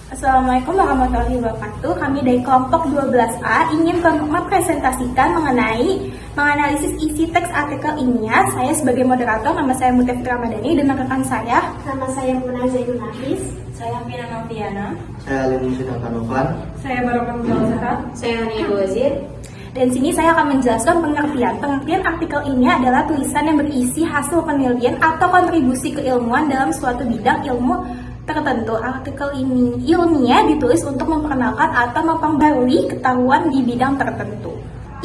Assalamualaikum warahmatullahi wabarakatuh. Kami dari kelompok 12A ingin mempresentasikan mengenai menganalisis isi teks artikel ilmiah. Saya sebagai moderator, nama saya Mutia Fitri Ramadhani, dan rekan saya, Nama saya Muna Zainul Hafiz. Saya Pina Noviana. Saya Alim Sinakanovan. Saya Barokah Muzalsara. Saya Hania Wazir. dan sini saya akan menjelaskan pengertian. Pengertian artikel ilmiah adalah tulisan yang berisi hasil penelitian atau kontribusi keilmuan dalam suatu bidang ilmu tertentu. Artikel ini ilmiah ditulis untuk memperkenalkan atau memperbarui ketahuan di bidang tertentu.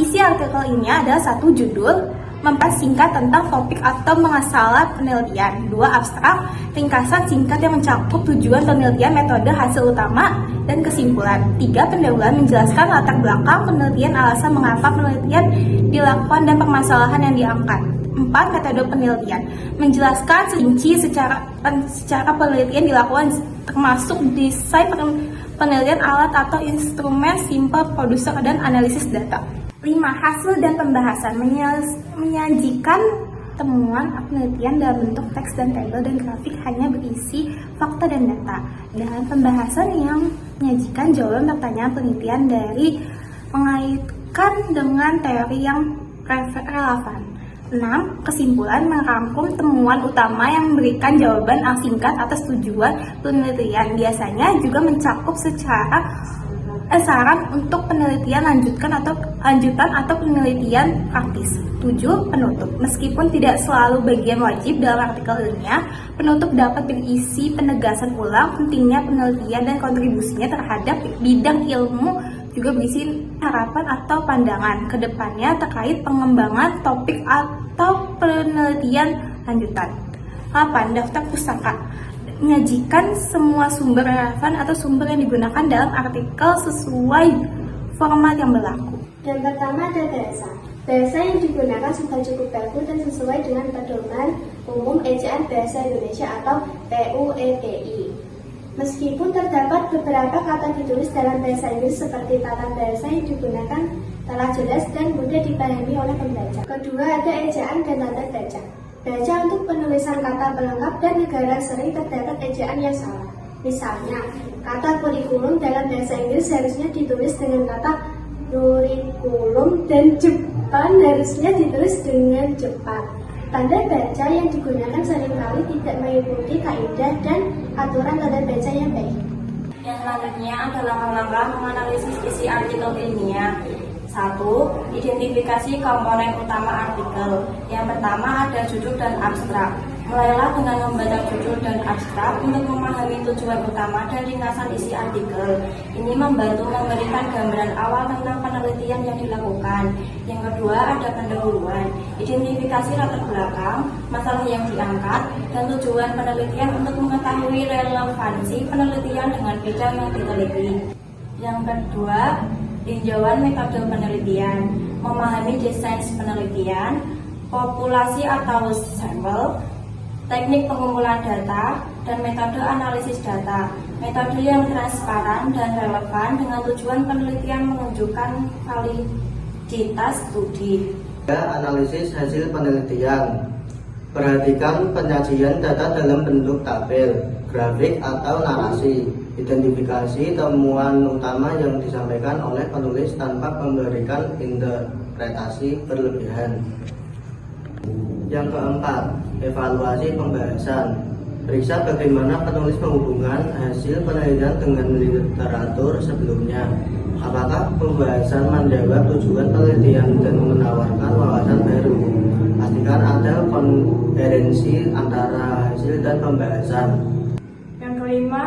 Isi artikel ilmiah adalah 1. Judul, mempersingkat tentang topik atau masalah penelitian. 2. Abstrak, ringkasan singkat yang mencakup tujuan penelitian, metode, hasil utama, dan kesimpulan. 3. Pendahuluan, menjelaskan latar belakang penelitian, alasan mengapa penelitian dilakukan, dan permasalahan yang diangkat. 4. Metode penelitian, menjelaskan serinci secara penelitian dilakukan, termasuk desain penelitian, alat atau instrumen, simple producer, dan analisis data. 5. Hasil dan pembahasan, menyajikan temuan penelitian dalam bentuk teks dan tabel dan grafik, hanya berisi fakta dan data. Dan pembahasan yang menyajikan jawaban pertanyaan penelitian dari mengaitkan dengan teori yang relevan. 6. Kesimpulan, merangkum temuan utama yang memberikan jawaban singkat atas tujuan penelitian. Biasanya juga mencakup saran untuk penelitian lanjutan atau penelitian praktis. 7. Penutup, meskipun tidak selalu bagian wajib dalam artikel ilmiah, penutup dapat berisi penegasan ulang pentingnya penelitian dan kontribusinya terhadap bidang ilmu, juga berisi harapan atau pandangan ke depannya terkait pengembangan topik atau penelitian lanjutan. 8. Daftar pustaka, menyajikan semua sumber relevan atau sumber yang digunakan dalam artikel sesuai format yang berlaku. Yang pertama ada bahasa. Bahasa yang digunakan sudah cukup bagus dan sesuai dengan pedoman umum Ejaan Bahasa Indonesia atau PUEBI. Meskipun terdapat beberapa kata ditulis dalam bahasa Inggris seperti tata bahasa yang digunakan telah jelas dan mudah dipahami oleh pembaca. Kedua, ada ejaan dan tanda baca. Baca untuk penulisan kata pelengkap dan negara sering terdapat ejaan yang salah. Misalnya, kata kurikulum dalam bahasa Inggris harusnya ditulis dengan kata kurikulum dan Jepang harusnya ditulis dengan Jepang. Tanda baca yang digunakan seringkali tidak mengikuti kaidah dan aturan tanda baca yang baik. Yang selanjutnya adalah langkah-langkah menganalisis isi artikel ilmiah. 1. Identifikasi komponen utama artikel. Yang pertama ada judul dan abstrak. Mulailah dengan membaca judul dan abstrak untuk memahami tujuan utama dan ringkasan isi artikel. Ini membantu memberikan gambaran awal tentang penelitian yang dilakukan. Yang kedua ada pendahuluan. Identifikasi latar belakang, masalah yang diangkat, dan tujuan penelitian untuk mengetahui relevansi penelitian dengan bidang yang diteliti. Yang kedua, tinjauan metode penelitian, memahami desain penelitian, populasi atau sampel, teknik pengumpulan data, dan metode analisis data. Metode yang transparan dan relevan dengan tujuan penelitian menunjukkan validitas studi. Analisis hasil penelitian. Perhatikan penyajian data dalam bentuk tabel, grafik, atau narasi. Identifikasi temuan utama yang disampaikan oleh penulis tanpa memberikan interpretasi berlebihan. Yang keempat, evaluasi pembahasan. Periksa bagaimana penulis menghubungkan hasil penelitian dengan literatur sebelumnya. Apakah pembahasan menjawab tujuan penelitian dan menawarkan wawasan baru. Pastikan ada koherensi antara hasil dan pembahasan. Yang kelima,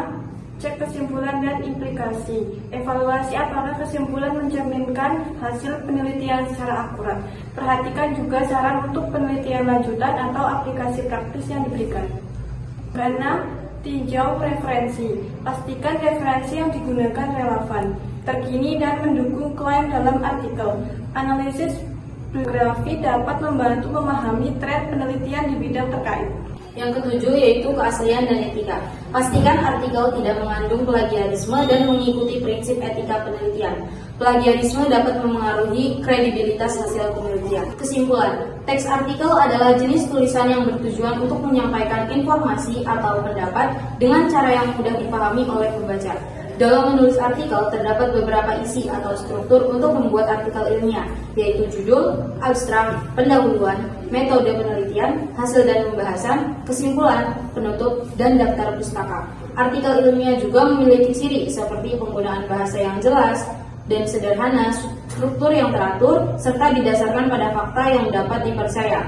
cek kesimpulan dan implikasi. Evaluasi apakah kesimpulan mencerminkan hasil penelitian secara akurat. Perhatikan juga saran untuk penelitian lanjutan atau aplikasi praktis yang diberikan. Keenam, tinjau referensi. Pastikan referensi yang digunakan relevan, terkini, dan mendukung klaim dalam artikel. Analisis bibliografi dapat membantu memahami tren penelitian di bidang terkait. Yang ketujuh yaitu keaslian dan etika. Pastikan artikel tidak mengandung plagiarisme dan mengikuti prinsip etika penelitian. Plagiarisme dapat memengaruhi kredibilitas hasil penelitian. Kesimpulan, teks artikel adalah jenis tulisan yang bertujuan untuk menyampaikan informasi atau pendapat dengan cara yang mudah dipahami oleh pembaca. Dalam menulis artikel, terdapat beberapa isi atau struktur untuk membuat artikel ilmiah, yaitu judul, abstrak, pendahuluan, metode penelitian, hasil dan pembahasan, kesimpulan, penutup, dan daftar pustaka. Artikel ilmiah juga memiliki ciri seperti penggunaan bahasa yang jelas dan sederhana, struktur yang teratur, serta didasarkan pada fakta yang dapat dipercaya.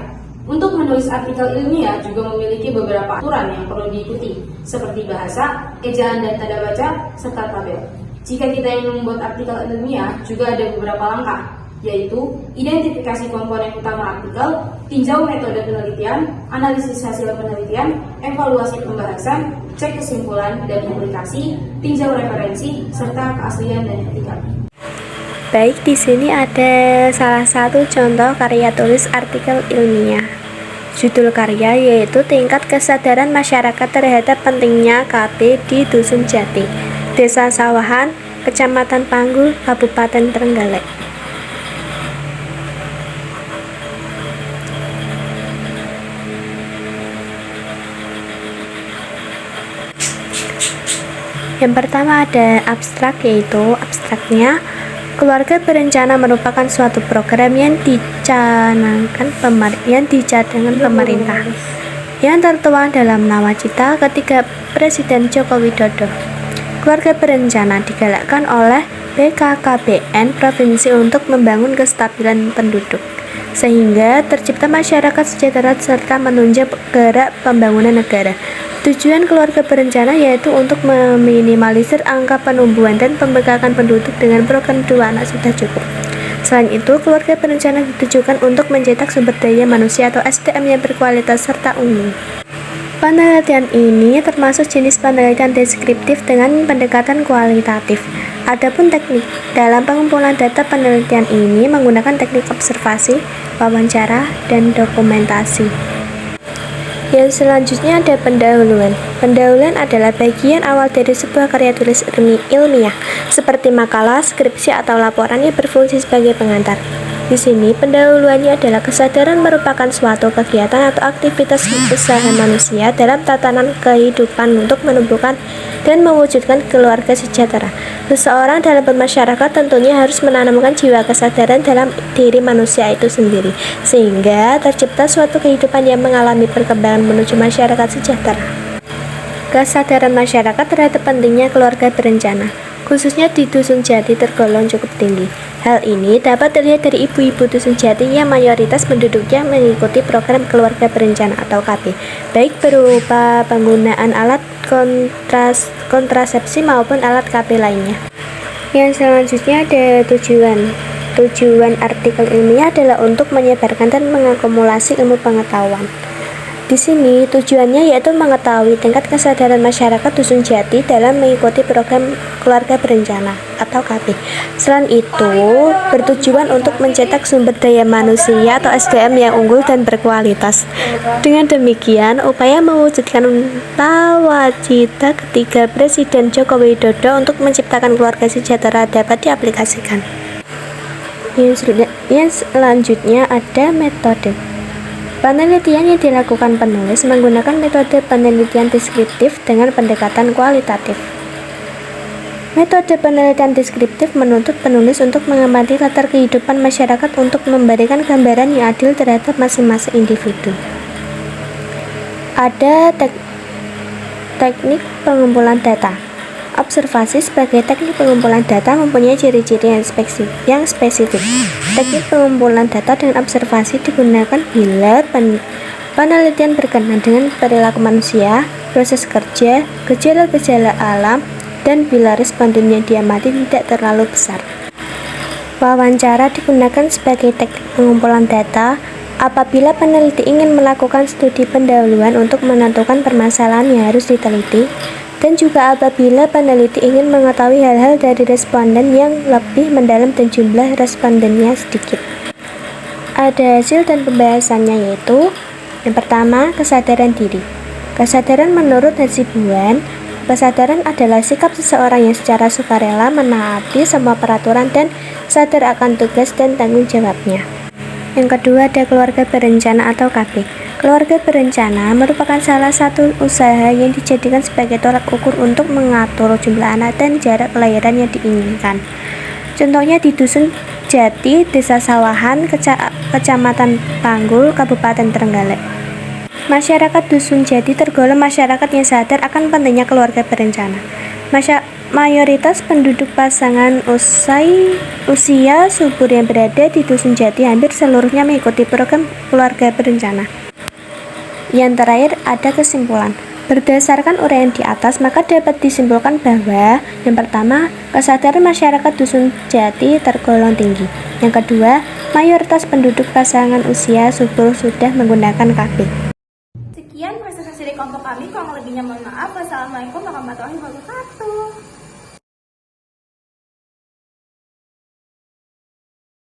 Untuk menulis artikel ilmiah juga memiliki beberapa aturan yang perlu diikuti, seperti bahasa, ejaan dan tanda baca, serta tabel. Jika kita ingin membuat artikel ilmiah, juga ada beberapa langkah, yaitu identifikasi komponen utama artikel, tinjau metode penelitian, analisis hasil penelitian, evaluasi pembahasan, cek kesimpulan dan implikasi, tinjau referensi, serta keaslian dan etika. Baik, di sini ada salah satu contoh karya tulis artikel ilmiah. Judul karya yaitu Tingkat Kesadaran Masyarakat Terhadap Pentingnya KB di Dusun Jati, Desa Sawahan, Kecamatan Panggul, Kabupaten Trenggalek. Yang pertama ada abstrak, yaitu abstraknya keluarga berencana merupakan suatu program yang dicadangkan pemerintah yang tertuang dalam nawacita ketiga Presiden Joko Widodo. Keluarga berencana digalakkan oleh BKKBN Provinsi untuk membangun kestabilan penduduk, sehingga tercipta masyarakat sejahtera serta menunjang gerak pembangunan negara. Tujuan keluarga berencana yaitu untuk meminimalisir angka penumbuhan dan pembengkakan penduduk dengan program 2 anak sudah cukup. Selain itu, keluarga berencana ditujukan untuk mencetak sumber daya manusia atau SDM yang berkualitas serta unggul. Penelitian ini termasuk jenis penelitian deskriptif dengan pendekatan kualitatif. Adapun teknik dalam pengumpulan data penelitian ini menggunakan teknik observasi, wawancara, dan dokumentasi. Yang selanjutnya ada pendahuluan. Pendahuluan adalah bagian awal dari sebuah karya tulis ilmiah, seperti makalah, skripsi, atau laporan yang berfungsi sebagai pengantar. Di sini, pendahuluannya adalah kesadaran merupakan suatu kegiatan atau aktivitas usaha manusia dalam tatanan kehidupan untuk menumbuhkan dan mewujudkan keluarga sejahtera. Seseorang dalam bermasyarakat tentunya harus menanamkan jiwa kesadaran dalam diri manusia itu sendiri, sehingga tercipta suatu kehidupan yang mengalami perkembangan menuju masyarakat sejahtera. Kesadaran masyarakat terhadap pentingnya keluarga berencana, khususnya di Dusun Jati, tergolong cukup tinggi. Hal ini dapat dilihat dari ibu-ibu Dusun Jati yang mayoritas penduduknya mengikuti program keluarga berencana atau KB, baik berupa penggunaan alat kontrasepsi maupun alat KB lainnya. Yang selanjutnya ada tujuan. Tujuan artikel ilmiah adalah untuk menyebarkan dan mengakumulasi ilmu pengetahuan. Di sini tujuannya yaitu mengetahui tingkat kesadaran masyarakat Dusun Jati dalam mengikuti program keluarga berencana atau KB. Selain itu, bertujuan untuk mencetak sumber daya manusia atau SDM yang unggul dan berkualitas. Dengan demikian, upaya mewujudkan nawacita ketiga Presiden Joko Widodo untuk menciptakan keluarga sejahtera dapat diaplikasikan. Yang selanjutnya ada metode. Penelitian yang dilakukan penulis menggunakan metode penelitian deskriptif dengan pendekatan kualitatif. Metode penelitian deskriptif menuntut penulis untuk mengamati latar kehidupan masyarakat untuk memberikan gambaran yang adil terhadap masing-masing individu. Ada teknik pengumpulan data. Observasi sebagai teknik pengumpulan data mempunyai ciri-ciri yang spesifik. Teknik pengumpulan data dengan observasi digunakan bila penelitian berkenaan dengan perilaku manusia, proses kerja, gejala-gejala alam, dan bila responden yang diamati tidak terlalu besar. Wawancara digunakan sebagai teknik pengumpulan data apabila peneliti ingin melakukan studi pendahuluan untuk menentukan permasalahan yang harus diteliti, dan juga apabila peneliti ingin mengetahui hal-hal dari responden yang lebih mendalam dan jumlah respondennya sedikit. Ada hasil dan pembahasannya, yaitu yang pertama, kesadaran diri. Kesadaran menurut Hasibuan, kesadaran adalah sikap seseorang yang secara sukarela menaati semua peraturan dan sadar akan tugas dan tanggung jawabnya. Yang kedua ada keluarga berencana atau KB. Keluarga berencana merupakan salah satu usaha yang dijadikan sebagai tolak ukur untuk mengatur jumlah anak dan jarak kelahiran yang diinginkan. Contohnya di Dusun Jati, Desa Sawahan, Kecamatan Panggul, Kabupaten Trenggalek. Masyarakat Dusun Jati tergolong masyarakat yang sadar akan pentingnya keluarga berencana. Mayoritas penduduk pasangan usia subur yang berada di Dusun Jati hampir seluruhnya mengikuti program keluarga berencana. Yang terakhir ada kesimpulan. Berdasarkan uraian di atas, maka dapat disimpulkan bahwa yang pertama, kesadaran masyarakat Dusun Jati tergolong tinggi. Yang kedua, mayoritas penduduk pasangan usia subur sudah menggunakan KB. Sekian presentasi dari kelompok kami, kurang lebihnya mohon maaf. Wassalamualaikum warahmatullahi wabarakatuh.